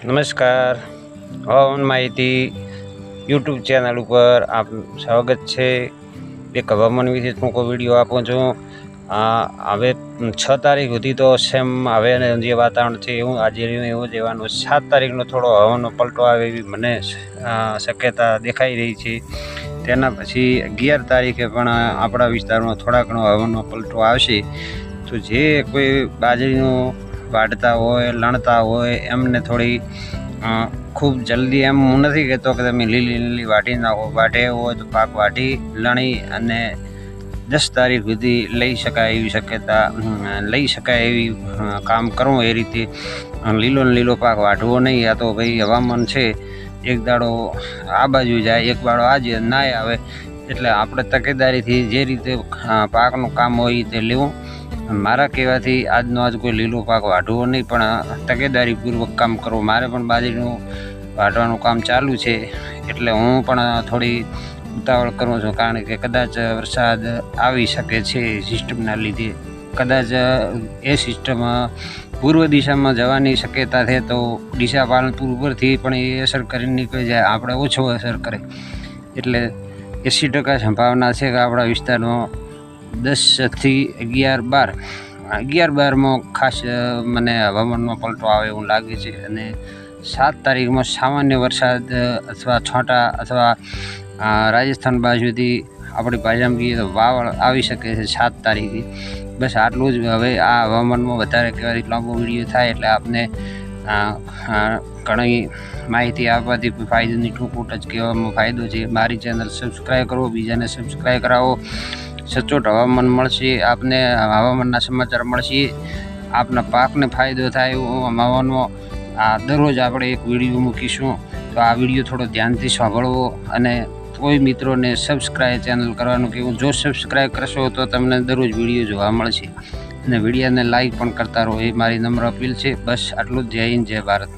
નમસ્કાર, હવામાન માહિતી યુટ્યુબ ચેનલ ઉપર આપ સ્વાગત છે। એક હવામાન વિશે ટૂંકો વિડીયો આપું છું। હવે 6 તારીખ સુધી તો સેમ હવે જે વાતાવરણ છે એવું આજે એવું જવાનું। 7 તારીખનો થોડો હવાનો પલટો આવે એવી મને શક્યતા દેખાઈ રહી છે। તેના પછી 11 તારીખે પણ આપણા વિસ્તારમાં થોડા ઘણો હવાનો પલટો આવશે। તો જે કોઈ બાજરીનું વાઢતા હોય લણતા હોય એમને થોડી ખૂબ જલ્દી એમ હું નથી કહેતો કે તમે લીલી વાઢી નાખો, વાઢે હોય તો પાક વાઢી લણી અને 10 તારીખ સુધી લઈ શકાય એવી શક્યતા લઈ શકાય એવી કામ કરવું। એ રીતે લીલો પાક વાઢવો નહીં। આ તો ભાઈ હવામાન છે, એક દાડો આ બાજુ જાય એક દાડો આજે ના આવે, એટલે આપણે તકેદારીથી જે રીતે પાકનું કામ હોય તે લેવું। મારા કહેવાથી આજનો આજ કોઈ લીલો પાક વાઢવો નહીં, પણ તકેદારીપૂર્વક કામ કરવું। મારે પણ બાજરીનું વાઢવાનું કામ ચાલુ છે, એટલે હું પણ થોડી ઉતાવળ કરું છું, કારણ કે કદાચ વરસાદ આવી શકે છે સિસ્ટમના લીધે। કદાચ એ સિસ્ટમ પૂર્વ દિશામાં જવાની શક્યતા છે, તો ડીસા પાલનપુર ઉપરથી પણ એ અસર કરીને નીકળી જાય, આપણે ઓછો અસર કરે। એટલે 80% સંભાવના છે કે આપણા વિસ્તારમાં 10 થી 11-12માં ખાસ મને હવામાનમાં પલટો આવે એવું લાગે છે। અને 7 તારીખમાં સામાન્ય વરસાદ અથવા છાંટા અથવા રાજસ્થાન બાજુથી આપણી ભાષામાં કહીએ તો વાવળ આવી શકે છે 7 તારીખે। બસ આટલું જ। હવે આ હવામાનમાં વધારે કહેવાથી લાંબો વિડીયો થાય એટલે આપને ઘણી માહિતી આપવાથી ફાયદોની ટૂંકું ટચ કહેવામાં ફાયદો છે। મારી ચેનલ સબસ્ક્રાઈબ કરો, બીજાને સબસ્ક્રાઈબ કરાવો। સચોટ હવામાન મળશે આપને, હવામાનના સમાચાર મળશે, આપના પાકને ફાયદો થાય એવું હવામાનમાં દરરોજ આપણે એક વિડીયો મૂકીશું। તો આ વિડીયો થોડો ધ્યાનથી સાંભળવો અને કોઈ મિત્રોને સબસ્ક્રાઈબ ચેનલ કરવાનું કહેવું। જો સબસ્ક્રાઈબ કરશો તો તમને દરરોજ વિડીયો જોવા મળશે, અને વિડીયોને લાઈક પણ કરતા રહો, એ મારી નમ્ર અપીલ છે। બસ આટલું જ। જય હિન્દ, જય ભારત।